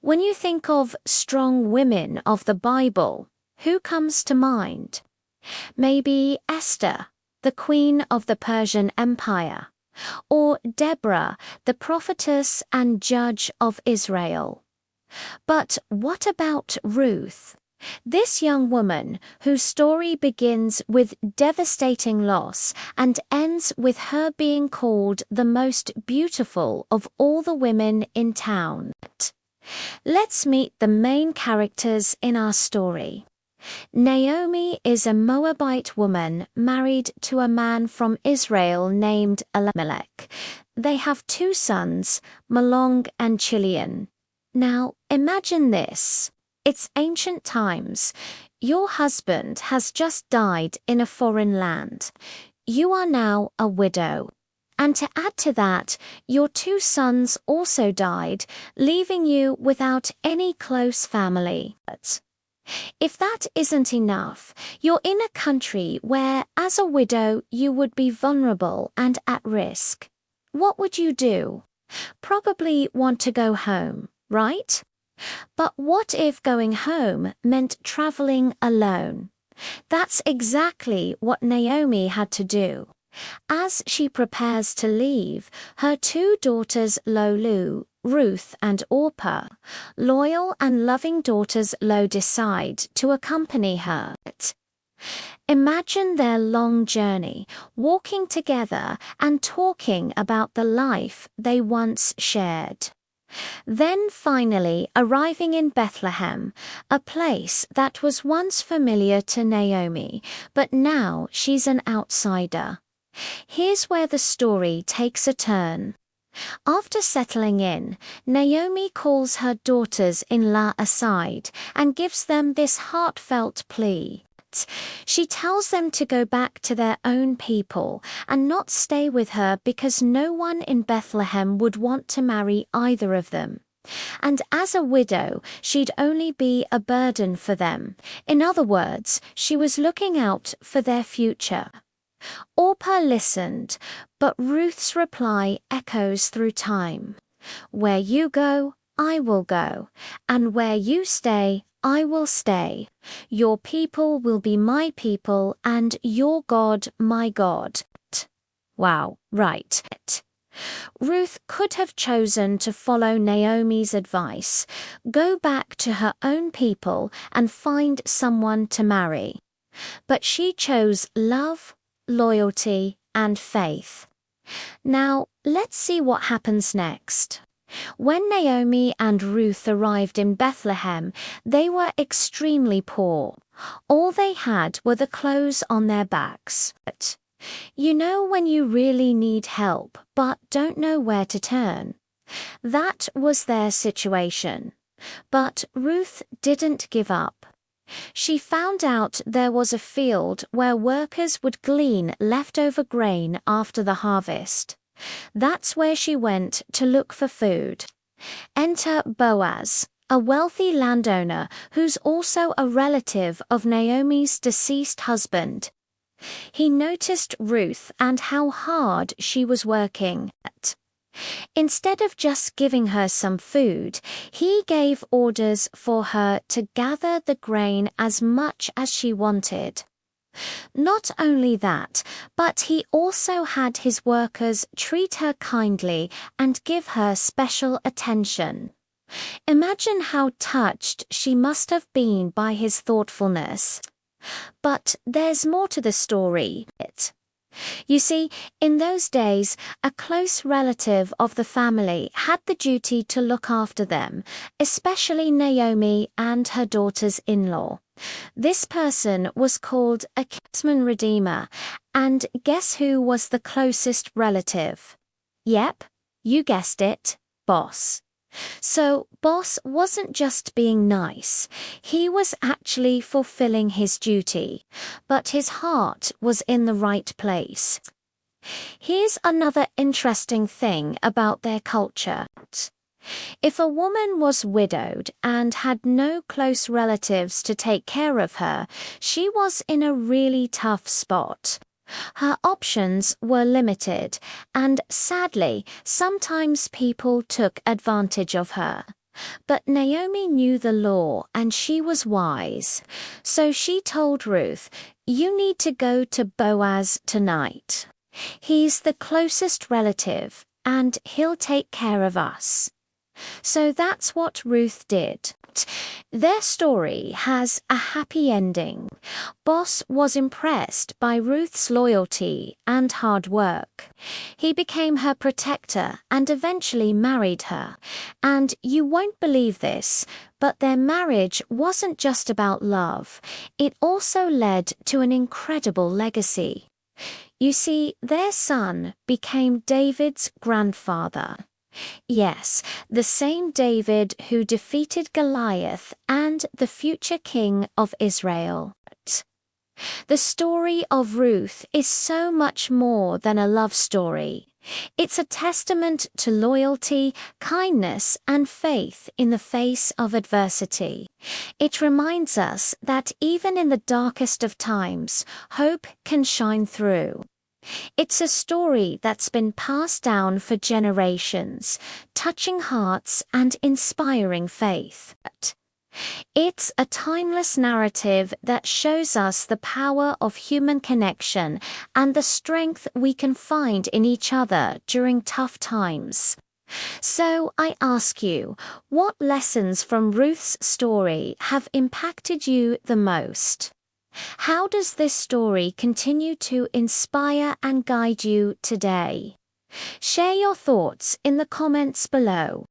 When you think of strong women of the Bible, who comes to mind? Maybe Esther, the queen of the Persian Empire, or Deborah, the prophetess and judge of Israel. But what about Ruth? This young woman, whose story begins with devastating loss and ends with her being called the most beautiful of all the women in town. Let's meet the main characters in our story. Naomi is a Moabite woman married to a man from Israel named Elimelech. They have 2 sons, Mahlon and Chilion. Now, imagine this. It's ancient times. Your husband has just died in a foreign land. You are now a widow. And to add to that, your 2 sons also died, leaving you without any close family. If that isn't enough, you're in a country where, as a widow, you would be vulnerable and at risk. What would you do? Probably want to go home, right? But what if going home meant traveling alone? That's exactly what Naomi had to do. As she prepares to leave, her 2 daughters Lolu, Ruth and Orpah, loyal and loving daughters decide to accompany her. Imagine their long journey, walking together and talking about the life they once shared. Then finally arriving in Bethlehem, a place that was once familiar to Naomi, but now she's an outsider. Here's where the story takes a turn. After settling in, Naomi calls her daughters-in-law aside and gives them this heartfelt plea. She tells them to go back to their own people and not stay with her because no one in Bethlehem would want to marry either of them. And as a widow, she'd only be a burden for them. In other words, she was looking out for their future. Orpah listened, but Ruth's reply echoes through time. Where you go, I will go, and where you stay, I will stay. Your people will be my people, and your God my God. Wow, right. Ruth could have chosen to follow Naomi's advice, go back to her own people and find someone to marry. But she chose love, loyalty, and faith. Now, let's see what happens next. When Naomi and Ruth arrived in Bethlehem, they were extremely poor. All they had were the clothes on their backs. You know when you really need help but don't know where to turn? That was their situation. But Ruth didn't give up. She found out there was a field where workers would glean leftover grain after the harvest. That's where she went to look for food. Enter Boaz, a wealthy landowner who's also a relative of Naomi's deceased husband. He noticed Ruth and how hard she was working. Instead of just giving her some food, he gave orders for her to gather the grain as much as she wanted. Not only that, but he also had his workers treat her kindly and give her special attention. Imagine how touched she must have been by his thoughtfulness. But there's more to the story. You see, in those days, a close relative of the family had the duty to look after them, especially Naomi and her daughters-in-law. This person was called a kinsman redeemer, and guess who was the closest relative? Yep, you guessed it, boss. So, boss wasn't just being nice, he was actually fulfilling his duty, but his heart was in the right place. Here's another interesting thing about their culture. If a woman was widowed and had no close relatives to take care of her, she was in a really tough spot. Her options were limited, and sadly, sometimes people took advantage of her. But Naomi knew the law and she was wise. So she told Ruth, "You need to go to Boaz tonight. He's the closest relative and he'll take care of us." So that's what Ruth did. Their story has a happy ending. Boss was impressed by Ruth's loyalty and hard work. He became her protector and eventually married her. And you won't believe this, but their marriage wasn't just about love. It also led to an incredible legacy. You see, their son became David's grandfather. Yes, the same David who defeated Goliath and the future king of Israel. The story of Ruth is so much more than a love story. It's a testament to loyalty, kindness, and faith in the face of adversity. It reminds us that even in the darkest of times, hope can shine through. It's a story that's been passed down for generations, touching hearts and inspiring faith. It's a timeless narrative that shows us the power of human connection and the strength we can find in each other during tough times. So I ask you, what lessons from Ruth's story have impacted you the most? How does this story continue to inspire and guide you today? Share your thoughts in the comments below.